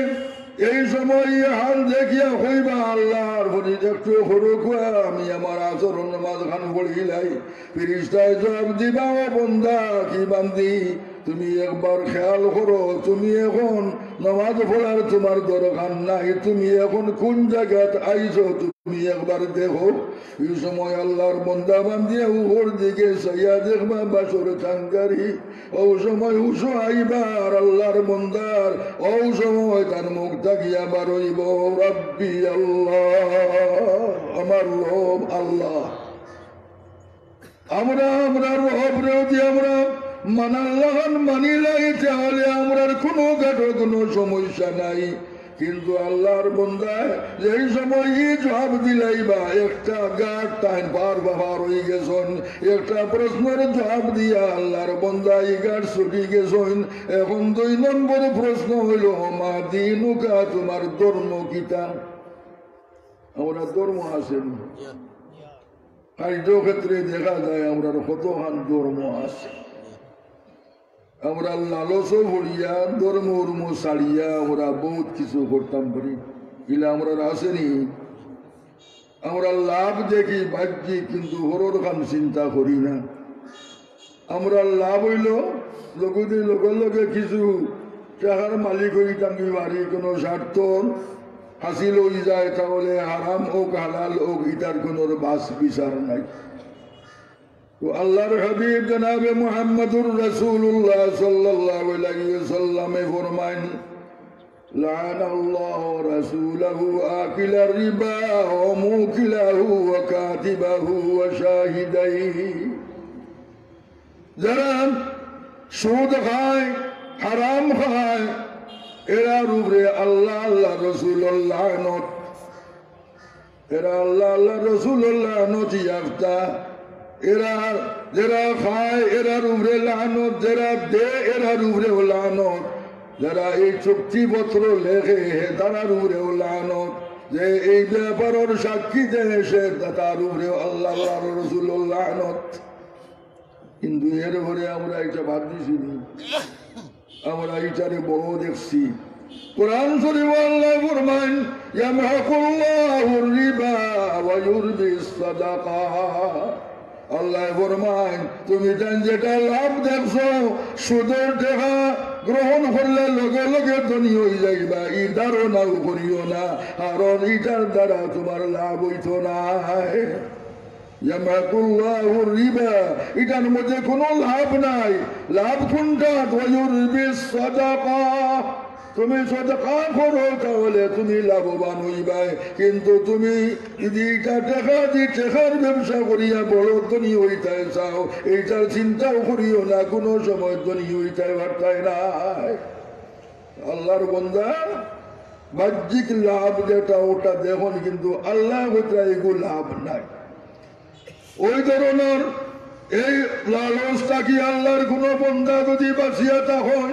[SPEAKER 1] এই সময় হাল দেখিয়া হইবা আল্লাহর বলি একটু হরুকুয়া আমি আমার আচরণ নামাজ খান পড়িলাই ফিরিস্তায় জবাব দিবা ও বন্দা কি বান্দি তুমি একবার খেয়াল করো তুমি এখন নামাজ পড়ার তোমার দরকার নাই, তুমি এখন কোন জায়গায় আইছো তুমি একবার দেখো। এই সময় আল্লাহর বন্দা বান্দিয়া উপর দিকে সাইয়া দেখবা বাসর চাঙ্গারি, ও সময় হুসো আইবার আল্লাহর বন্দার, ও সময় তার মুখ তাকিয়া বারইব রব্বি আল্লাহ, আমার রব আল্লাহ। আমরা রব যদি আমরা মানি লাগে তাহলে আমরার কোনো গাঢ় কোনো সমস্যা নাই। কিন্তু আল্লাহর বন্দায় যেই সময় জবাব দিলাইবা একটা গাঢ় টাইম পার হয়ে গেছেন, একটা প্রশ্নের জবাব দিয়া আল্লাহর বন্দায় গাঢ় ছুটি গেছেন। এখন 2 নম্বর প্রশ্ন হইল মা দিনুকা, তোমার ধর্ম কিতা? আমরা ধর্ম আছেন কার্যক্ষেত্রে দেখা যায় আমরা কতখান ধর্ম আছে। আমরা লালচ ভরিয়া ধর্ম ছাড়িয়া আমরা বহুত কিছু করতাম পারি, ইলা আমরা আসেনি। আমরা লাভ দেখি বাহ্যিক, কিন্তু হরর খান চিন্তা করি না। আমরা লাভ হইল লগে লগে কিছু টাকার মালিক হইতাম কি বাড়ি, কোনো স্বার্থ হাসিল হয়ে যায়, তাহলে হারাম হোক হালাল হোক ইটার কোনো বাস বিচার নাই। তো আল্লাহর হাবিব জনাবে মুহাম্মদুর রাসূলুল্লাহ সাল্লাল্লাহু আলাইহি ওয়াসাল্লামে ফরমান, লানাল্লাহু রাসূলাহু আকিলার রিবা ওয়া মুকিলাহু ওয়া কাতিবাহু ওয়া শাহিদাইহি। যারা সুদ খায়, হারাম খায়, এরার উপরে আল্লাহ রসুল্লাহ নত, এরা আল্লাহ রসুল্লাহ নথি আফতা। এরা যারা খায় এরার উপরে লানত, যারা দে এরার উপরে লানত, যারা এই চুক্তিপত্র লেখে তারার উপরে লানত, যে এই ব্যাপারের সাক্ষী দেয় সে তার উপরে আল্লাহ রসুল্লাহ নত। কিন্তু এর উপরে আমরা এটা বাদ দিছি, আমরা এটারে বড় দেখছি। কোরআন শরীফে আল্লাহ ফরমান, ইয়ামহাকুল্লাহুর রিবা ওয়া ইউরবিস সাদাকা। আল্লাহ ফরমান, তুমি যেটা লাভ দেখছো সুদের টাকা গ্রহণ করলে লগে লগে ধনী হয়ে যাইবা, এই ধারণাও করিও না, কারণ এটার দ্বারা তোমার লাভ হইতো না। ইয়ামহাকুল্লাহুর রিবা, এটার মধ্যে কোনো লাভ নাই। লাভ কোনটা? ওয়া ইউরবিস সাদাকা। তুমি সদকা করো তাহলে তুমি লাভবান হইবা, কিন্তু তুমি যদি এটা টাকার ব্যবসা করিয়া বড় ধনী হইতে চাও, এইটার চিন্তাও করিও না, কোনো সময় ধনী হইতে পারতাই নাই। আল্লাহর বান্দা বাহ্যিক লাভ যেটা ওটা দেখুন, কিন্তু আল্লাহ এগুলো লাভ নাই। ওই ধরনের এই লালচটা কি আল্লাহর কোন বান্দা যদি বাঁচিয়া তখন,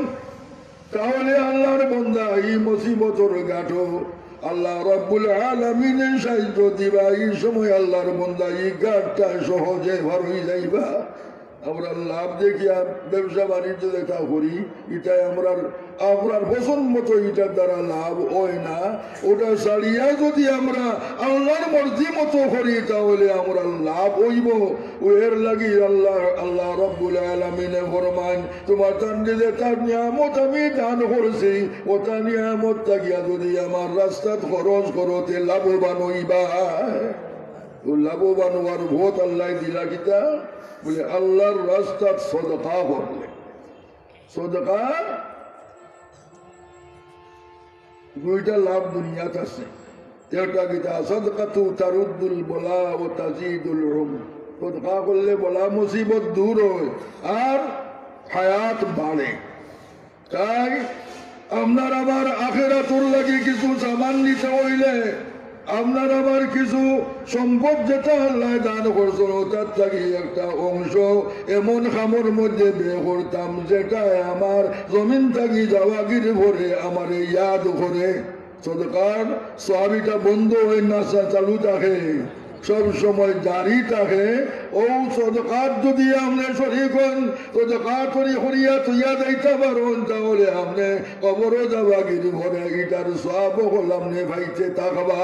[SPEAKER 1] তাহলে আল্লাহর বান্দা এই মুসিবতর গাঁঠো আল্লাহ রাব্বুল আলামিনের সাহায্য দিবা। এই সময় আল্লাহর বান্দা এই গাঁটটা সহজে ভার হয়ে যাইবা। আমরা লাভ দেখিয়া ব্যবসা বাণিজ্য দেখা করি, এটাই আমরা পছন্দ মতো এটার দ্বারা লাভ হয় না। ওটা ছাড়িয়া যদি আমরা আল্লাহর মর্জি মতো করি তাহলে আমরা লাভ হইব। এর লাগি আল্লাহ রাব্বুল আলামিনে ফরমান, তোমার তান্ডিতে তার নিয়ামত আমি দান করছি, ওটা নিয়ামত থাকিয়া যদি আমার রাস্তাত খরচ করতে লাভবান হইবা। ও লাভবান হওয়ার ভোট আল্লাহ দিলা কিতা বলে, আল্লাহর রাস্তাত সদকা করলে। সদকা দুইটা লাভ দুনিয়াত আছে। একটা কিতা সদকাতু তারুদ্দুল বলা ও তাজিদুল উমর। সদকা করলে বলা মুসিবত দূর হয় আর হায়াত বাড়ে। তাই আপনার আবার আখিরাতুর লাগি কিছু সামান নিতে হইলে আপনার আবার কিছু সম্পদ যেটা আল্লাহ দান করছেন তার থেকে একটা অংশ এমন খামর মধ্যে বের করতাম যেটা আমার জমিন থাকি যাওয়াগির ভরে আমার ইয়াদ করে। সদকার সহাবিটা বন্ধ হয়ে না চালু থাকে, সব সময় জারি থাকে। ও সদকাত যদি আপনি শরীক হন, সদকা করি করিয়া তুইয়া যাইতে পারেন, তাহলে আপনি কবরও যাবা গিরি ভরে এটার সব হল আপনি ভাইতে থাকবা,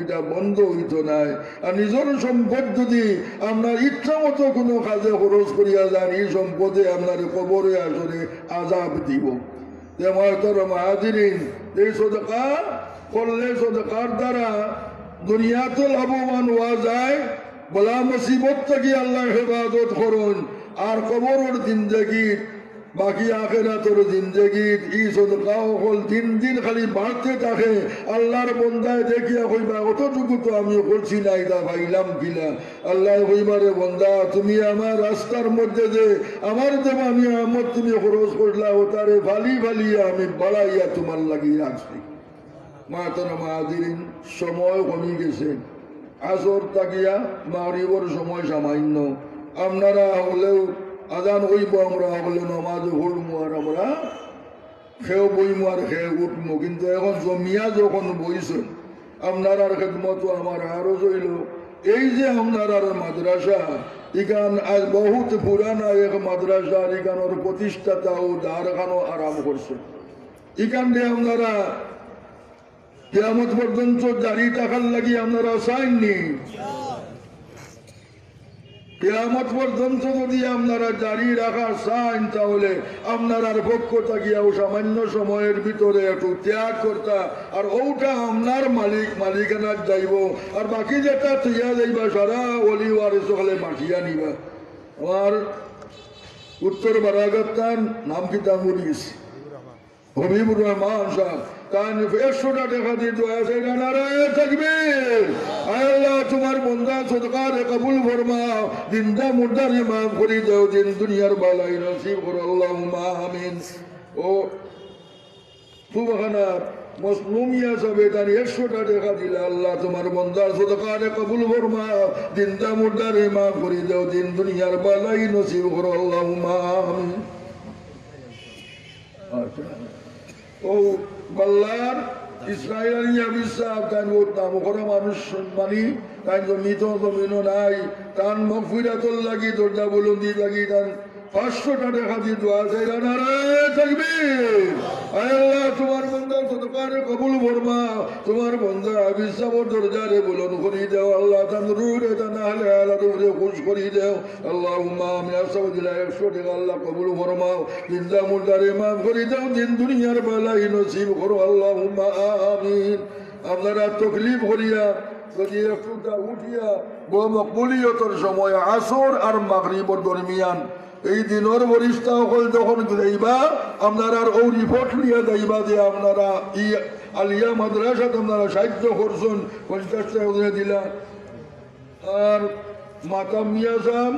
[SPEAKER 1] এটা বন্ধ হইতো নাই। আর নিজের সম্পদ যদি আপনার ইচ্ছা মতো কোনো কাজে খরচ করিয়া যান, এই সম্পদে আপনার কবরে আসলে আজাব দিব। মাহাদিরিন এই সদকা করলে সদকার দ্বারা দুনিয়াতে লাভবান হওয়া যায় বলা মুসিবত থেকে আল্লাহ হেফাজত করুন আর কবরের জিন্দগির বাকি আখেরাতের জিন্দগির ই সদকা হল দিন দিন খালি বাড়তে থাকে আল্লাহর বন্দায় দেখিয়া কইবা অতটুকু তো আমি করছি না এটা ভাইলাম কিলা আল্লাহ কইবারে বন্দা তুমি আমার রাস্তার মধ্যে যে আমার দেবা আমি আমার তুমি খরচ করলা ওটারে ফালি ফালিয়া আমি বাড়াইয়া তোমার লাগিয়ে রাখছি মাতানা মাহাদিন সময় কমে গেছে আসর তাকিয়া মাগরিবর সময় সামান্য আপনারা হলেও আজান হইব আমরা হলে নমাজ হলমু আর আমরা খেয়ে বইমু আর খেয়ে উঠমু কিন্তু এখন জমিয়া যখন বইছেন আপনার খেদমত আমার আরো হইল এই যে আপনার মাদ্রাসা ইখান আজ বহুত পুরানা এক মাদ্রাসা ইখানোর প্রতিষ্ঠাতা ও দ্বারখানো আরাম করছে ইখান দিয়ে আপনারা কিয়ামত পর্যন্ত জারি টাকার লাগি আপনারা চাইননি কিয়ামত পর্যন্ত যদি আপনারা জারি রাখা চান তাহলে আপনার পক্ষ থাকিয়াও সামান্য সময়ের ভিতরে একটু ত্যাগ করতা আর ওটা আপনার মালিকানার যাইব আর বাকি যেটা থইয়া যাইবা সারা অলি ওয়ারিস হলে মাটিয়া নিবা আমার উত্তর বারাগাতার নাম কি তামুর গেছি হবিবুর রহমান সাহেব কান 100টা টাকা দিয়ে দোয়া চাইরা নারায়ে তাকবীর আল্লাহ তোমার বন্দা সদকার কবুল ফরমাও জিন্দা মুর্দারে মাফ করে দাও দিন দুনিয়ার বালাই নসিব করো আল্লাহুম্মা আমিন ও সুবহানা মসলুমিয়া সাহেব তার 100টা টাকা দিলে আল্লাহ তোমার বন্দা সদকার কবুল ফরমাও জিন্দা মুর্দারে মাফ করে দাও দিন দুনিয়ার বালাই নসিব করো আল্লাহুম্মা আমিন আচ্ছা ও বল্লার ইসরায়েলি আবিসাব তাই ওর নাম করা মানুষ মানি তাই জমিত জমিনও নাই তান মগফিরাতুল লাগি দরজা বুলন্দি লাগি তান 500টা টাকা দিয়ে দোয়া চাইরা নারায়ে তাকবীর আল্লাহ তোমার বন্দা সদকারে কবুল ফরমাও তোমার বন্দা আবিসাবর দরজারে বুলন্দ করে দাও আল্লাহ তান রুরে তান আহলে আলা রুরে খুশ করে দাও আল্লাহুম্মা আমিন আসসালামু আলাইকুম 100 টাকা আল্লাহ কবুল ফরমাও জিন্দা মুর্দারে মাফ করে দাও দিন দুনিয়ার বালাই নসিব করো আল্লাহুম্মা আমিন আপনারা তকলিফ করিয়া যদি একটুটা উঠিয়া মকবুলিয়তের সময় আসর আর মাগরিবর দরমিয়ান এই দিনের বরিষ্ঠা হল যখন যাইবা আপনারা ও রিপোর্ট নিয়ে যাইবা যে আপনারা ই আলিয়া মাদ্রাসাতে আপনারা সাহায্য করছেন 50 টাকা দিলা আর মাতাম মিয়া সাহেব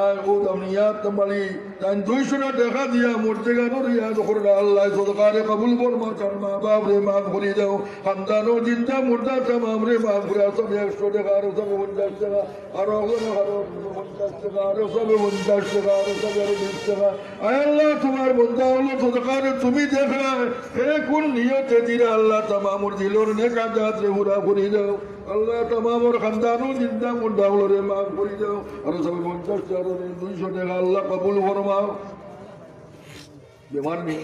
[SPEAKER 1] আর ও দামিয়াত তোমালি তাই 200 টাকা দিয়া মরতে গানোর ইয়াদ করে আল্লাহ সদকারে কবুল ফরমাও তার মা বাপ রে মাফ করে দাও খানদানো জিন্দা মুর্দা তামাম রে মাফ করে সব 100 টাকা আর সব 50 টাকা আর ওগুলো আরো 50 টাকা আর সব 50 টাকা আর সব 20 টাকা আয় আল্লাহ তোমার বন্দা হলো সদকারে তুমি দেখা হে কোন নিয়তে দিরা আল্লাহ তামামুর দিলর নেকা জাত রে পুরা করে দাও আল্লাহ তামামুর খানদানো জিন্দা মুর্দা হলো রে মাফ করে দাও আর সব 50 টাকা 200 টাকা আল্লাহ কবুল ফরমাও বিমান নেই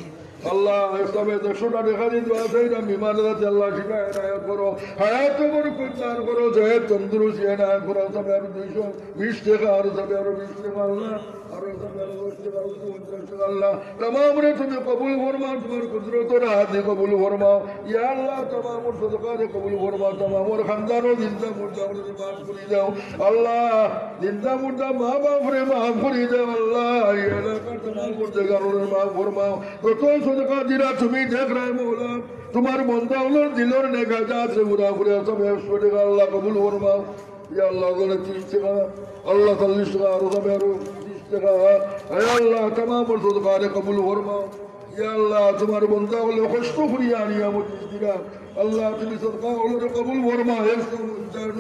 [SPEAKER 1] আল্লাহ তবে 100টা টাকা দিয়ে দোয়া চাইরা বিমান রাতে আল্লাহ শিফা এনায়েত করো হায়াত বরকত দান করো জাহেদ তন্দুরুস্তি এনায়েত করো তবে আর 220 টাকা আর তবে আর 20 টাকা আল্লাহ আর তবে আর 10 টাকা 50 টাকা আল্লাহ तमाम রে তুমি কবুল ফরমাও তোমার কুদরতের হাত দিয়ে কবুল ফরমাও ইয়া আল্লাহ तमाम সদকা রে কবুল ফরমাও तमाम খানদানো জিন্দা মুর্দা রে মাফ করে দাও আল্লাহ জিন্দা মুর্দা মা বাপ রে মাফ করে দাও আল্লাহ ইয়া এলাকার तमाम গুনাহগারের মাফ ফরমাও কত সদকা দিরা তুমি দেখ রে মওলা তোমার বান্দা হলো দিলর নেকা জাত রে পুরা করে সব 100 টাকা আল্লাহ কবুল ফরমাও ইয়া আল্লাহ গলে 30 টাকা আল্লাহ 40 টাকা আর সব আর 20 টাকা হে আল্লাহ तमाम সদকা রে কবুল ফরমাও ইয়া আল্লাহ তোমার বান্দা হলো কষ্ট করিয়া নিয়ামত দিরা আল্লাহ তুমি সদকা হলো কবুল ফরমাও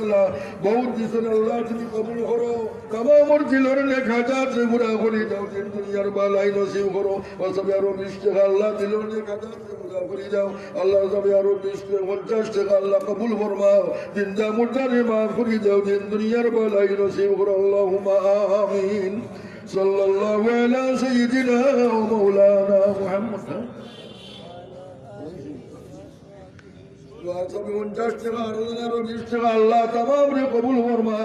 [SPEAKER 1] আল্লাহ বহুত দিছেন আল্লাহ তুমি কবুল করো तमाम দিলর নেকা জাত রে পুরা করে দাও দিন দুনিয়ার বালাই নসিব করো ও সব আর 20 টাকা আল্লাহ দিলর নেকা জাত রে পুরা করে দাও আল্লাহ সব আর 20 টাকা 50 টাকা আল্লাহ কবুল ফরমাও জিন্দা মুর্দারে মাফ করে দাও দিন দুনিয়ার বালাই নসিব করো আল্লাহুম্মা আমিন সাল্লাল্লাহু আলা সাইয়্যিদিনা ওয়া মাওলানা মুহাম্মদ তুমি 50 টাকা আরো 20 টাকা আল্লাহ तमाम রে কবুল ফরমা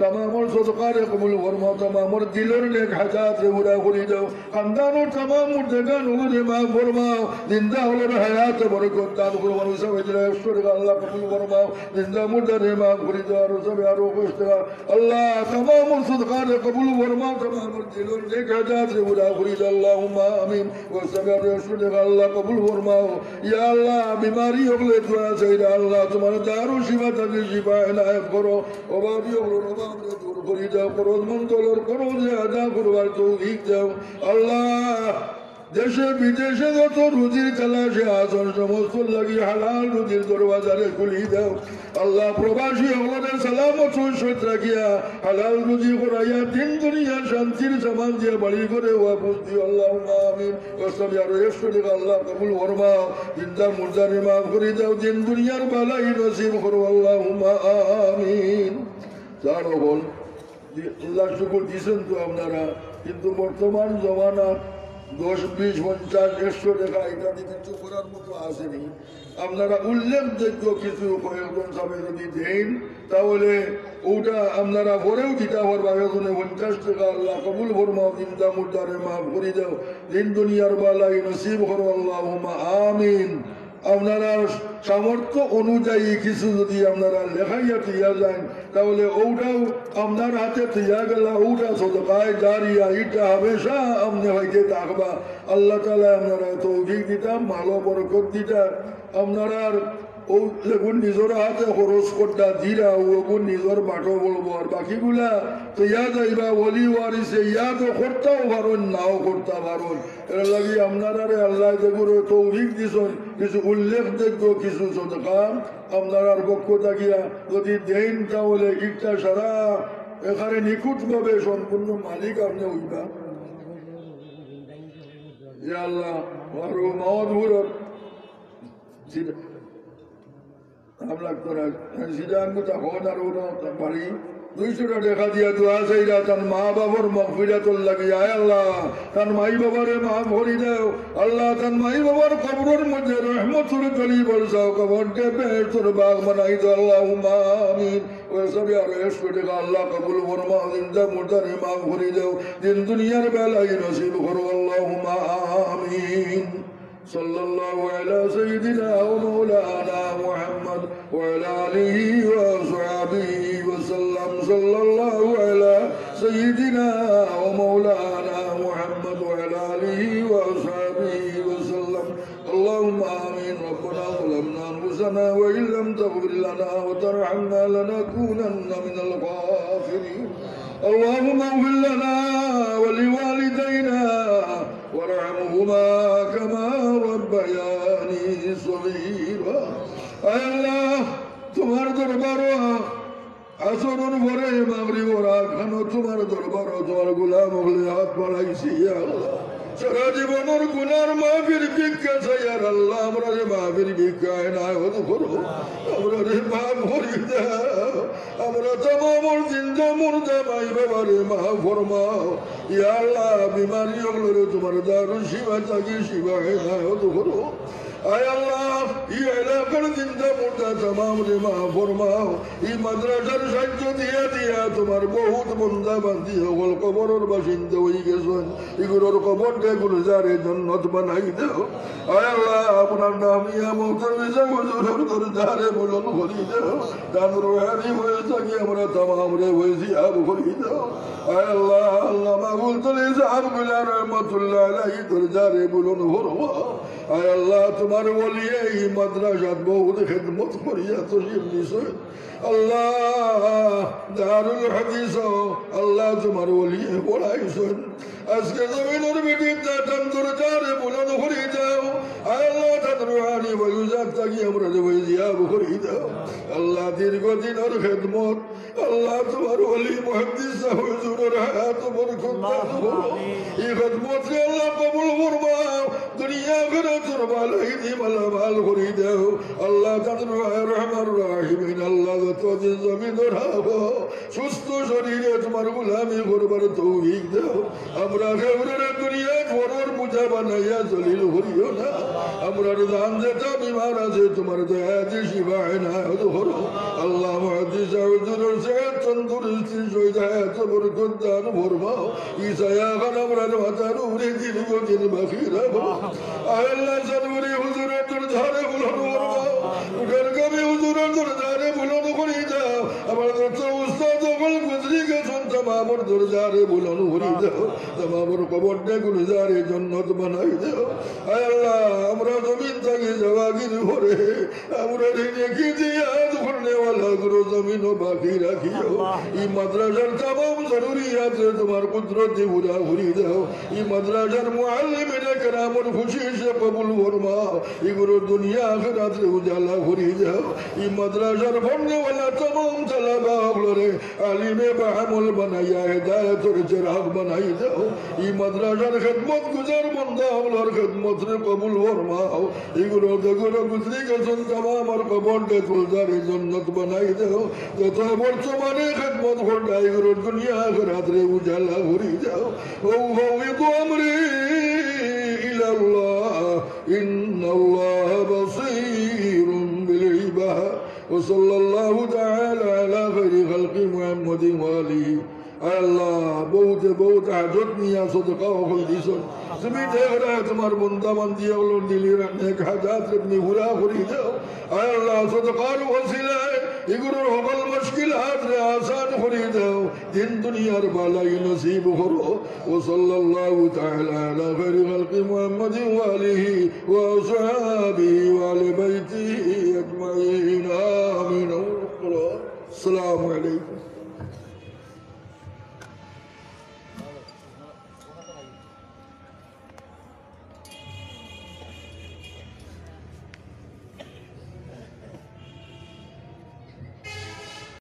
[SPEAKER 1] तमाम সদকা রে কবুল ফরমা तमाम দিলের নেক হাজাত রে পুরা করে দাও খানদান तमाम মুর্দেগান ওরে মাফ ফরমাও জিন্দা হলো হায়াত বরকত দান ফরমাও সব এজরা টাকা আল্লাহ কবুল ফরমাও জিন্দা মুর্দে রে মাফ করে দাও আর সব আরো 20 টাকা আল্লাহ तमाम সদকা রে কবুল ফরমাও तमाम দিলের নেক হাজাত রে পুরা করে দাও আল্লাহুম্মা আমিন ও সব আরো 100 টাকা আল্লাহ কবুল ফরমাও ইয়া আল্লাহ বিমারি হলে দোয়া চাইরা আল্লাহ তোমার দারু শিফা তাকে শিফা এনায়েত করো অভাবী হলো অভাবকে দূর করে দাও করোজ মন্তলর করো যে আদা করবার তৌফিক দাও আল্লাহ দেশে বিদেশে যত রুজির তালাশে আসন সমস্ত লাগি হালাল রুজির দরওয়াজারে খুলি দাও আল্লাহ প্রবাসী হলদের সালামত সহিত রাখিয়া হালাল রুজি করাইয়া দিন দুনিয়ার শান্তির সামান দিয়ে বাড়ি করে ওয়াপস দিও আল্লাহুম্মা আমিন ওয়াসসাবি আর 100 টাকা আল্লাহ কবুল ফরমাও জিন্দা মুর্দারে মাফ করে দাও দিন দুনিয়ার বালাই নসিব করো আল্লাহুম্মা আমিন যার বল আল্লাহ শুকর দিয়েছেন তো আপনারা কিন্তু বর্তমান জমানা 10, 20, 50, 100 টাকা ইত্যাদি কিছু করার মতো আসেনি আপনারা উল্লেখযোগ্য কিছু কয়েকজন সবাই যদি দেন তাহলে ওটা আপনারা পরেও দিতে পারবা এজন্য 50 টাকা আল্লাহ কবুল ফরমাও চিন্তা মুর্দারে মাফ করে দাও দিন দুনিয়ার বালাই নসিব করো আল্লাহুম্মা আমিন আপনারা সামর্থ্য অনুযায়ী কিছু যদি আপনারা লেখাইয়া দিয়া যান তাহলে ওটাও আপনার হাতে দিয়া গেল ওটা সদকায় জারিয়া এটা হামেশা আপনি হইতে থাকবা আল্লাহ তাআলা আপনারা তৌফিক দিতাম ভালো বরকত দিতাম আপনারা ও লেগুন নিজের হাতে খরচ করতা দিরা ওগুন নিজের বাটো বলবো আর বাকিগুলা তো ইয়া যাইবা বলি ওয়ারিসে ইয়া তো করতেও পারুন নাও করতে পারুন এর লাগি আপনারা আল্লাহ যেগুলো তৌফিক দিছেন কিছু উল্লেখযোগ্য কিছু সদকা আপনার পক্ষ থাকিয়া যদি দেন তাহলে ইটা সারা এখানে নিখুঁতভাবে সম্পূর্ণ মালিক আপনি হইবা ইয়া আল্লাহ আর মাওয়াদুর আমলাক তোরা সিদ্ধান্ত তখন আর পারি 200 টাকা দিয়া দোয়া চাইরা তার মা বাবার মাগফিরাতুল লাগি আয় আল্লাহ তার মাই বাবারে মাফ করে দাও আল্লাহ তার মাই বাবার কবরের মধ্যে রহমতের গলি বলছাও কবরকে বেহেশতের বাগ বানাই দাও আল্লাহুম্মা আমিন ও সব আর 100 টাকা আল্লাহ কবুল ফরমাও জিন্দা মুর্দারে মাফ করে দাও দিন দুনিয়ার বেলায় নসিব করো আল্লাহুম্মা আমিন صلى الله على سيدنا ومولانا محمد وعلى آله وصحبه وسلم صلى الله على سيدنا ومولانا محمد وعلى آله وصحبه وسلم اللهم آمين ربنا ظلمنا أنفسنا وإن لم تغفر لنا وترحمنا لنكونن من الخاسرين اللهم اغفر لنا ولوالدينا وارحمهما كما ربياني صغيرا اے اللہ تمہار دربار আসরের পরে মাগরিব রাত খানো তোমার দরবার তোমার গোলাম হলে হাত বাড়াইছি ইয়া আল্লাহ সারা জীবনের গুনার মাফির ভিক্ষা চাই আর আল্লাহ আমরা যে মাফির ভিক্ষায় না হতে করো আমরা রে মাফ করি দাও আমরা তমামর জিন্দা মুর্দা মাই বাবারে মাফ ফরমাও ইয়া আল্লাহ বিমারি হলে তোমার দারুন শিবা চাকি শিবা না হতে করো আয় আল্লাহ এই এলাকার জিন্দা মুর্দা तमाम রে মাফ ফরমাও এই মাদ্রাসার সাহায্য দিয়া দিয়া তোমার বহুত বন্দা বান্দি হল কবরের বাসিন্দা হয়ে গেছেন এগুলোর কবরকে গুলজারে জান্নাত বানাই দাও আয় আল্লাহ আপনার নাম ইয়া মুহতামিজা হুজুরের দরবারে বুলন্দ করি দাও দান রুহানি হয়ে থাকি আমরা तमाम রে হয়েছি আব করি দাও আয় আল্লাহ আল্লাহ মাগুল তলে সাহেব বিলা রহমাতুল্লাহ আলাইহি দরবারে বুলন্দ করো আয় আল্লাহ তোমার ওলিয়ে এই মাদ্রাসাত বহুত খিদমত করিয়া তশরিফ নিছেন আল্লাহ দারুল হাদিস আল্লাহ তোমার ওলিয়ে পড়াইছেন আজকে জমিনের ভিতরে তন্দুর জারে বুলন্দ করে দাও আয় আল্লাহ তার রুহানি ওয়াজুজাত তাকি আমরা ওই জিয়াব করে দাও আল্লাহ দীর্ঘদিনের খিদমত আল্লাহ তোমার ওলি মুহাদ্দিস হুজুরের হায়াত বরকত দান করো এই খিদমত আল্লাহ কবুল ফরমাও দুনিয়া আখিরাতের ভালাই দি মালামাল করে দাও আল্লাহ তাদের রহমান রাহিমিন আল্লাহ যত জমিন রাখো সুস্থ শরীরে তোমার গোলামি করবার তৌফিক দাও আমরা কেবরের দুনিয়ায় বড়র পূজা বানাইয়া চলিল হরিও না আমরা দান যেটা বিমার আছে তোমার দয়াতে শিবায় না হরো আল্লাহ মহাদিস হুজুরের সেহত তন্দুরুস্তি সহিত হায়াত বরকত দান ফরমাও ঈসায়া খান আমরা মাথার উপরে দীর্ঘদিন বাকি রাখো আল্লাহ সরবরি হুজুরের তোর ধারে বুলন ফরমাও উঠের কবি হুজুরের তোর ধারে বুলন করি দাও আমার তো উস্তাদ সকল গুজরি গেছেন তামামর দরজারে বুলন করি দাও তামামর কবরটা গুলজারে জন্নত বানাই দাও আল্লাহ আমরা জমিন থেকে জবাগির ভরে আমরা রেখে দিয়া করনেওয়ালা গুরু জমিনও বাকি রাখিও এই মাদ্রাসার তামাম জরুরিয়াতে তোমার কুদরতি পুরা ঘুরি দাও এই মাদ্রাসার মুআল্লিমিনে কেরামর খুশি সে কবুল ফরমাও এগুলো দুনিয়া আখিরাতে উজালা ঘুরি দাও এই মাদ্রাসার পড়নেওয়ালা তামাম তালাবা হলরে আলিমে বাহামুল বানাইয়া হেদায়েতের চিরাগ বানাই দাও এই মাদ্রাসার খেদমত গুজার বন্দা হলর খেদমত রে কবুল ফরমাও এগুলো দেখুন গুজরি গেছেন তামামর কবরটা তুলজারে জন্নত বানাই দাও যত বর্তমানে খেদমত করডা এগুলো দুনিয়া আখিরাতে উজালা ঘুরি দাও ও ফাওয়িদু আমরি ইলাল্লাহ ইন্নাল্লাহ বাসীরুম বিল ইবাদ وصلى الله تعالى على خير خلق محمد وآله আল্লাহ বহুত বহুত হাজত নিয়া সদকা হল দিছ তুমি দেখ রা তোমার বন্দা বান্দি হলো দিলির নেক হাজাত তুমি পুরা করি দাও আল্লাহ সদকার ওসিলায় এগুলোর সকল মুশকিলাত রে আসান করে দাও দিন দুনিয়ার বালাই নসিব করো ও সাল্লাল্লাহু তাআলা আলা খায়রি খালকি মুহাম্মাদি ওয়া আলিহি ওয়া আসহাবিহি ওয়া আলি বাইতিহি আজমাইন আমিন আসসালামু আলাইকুম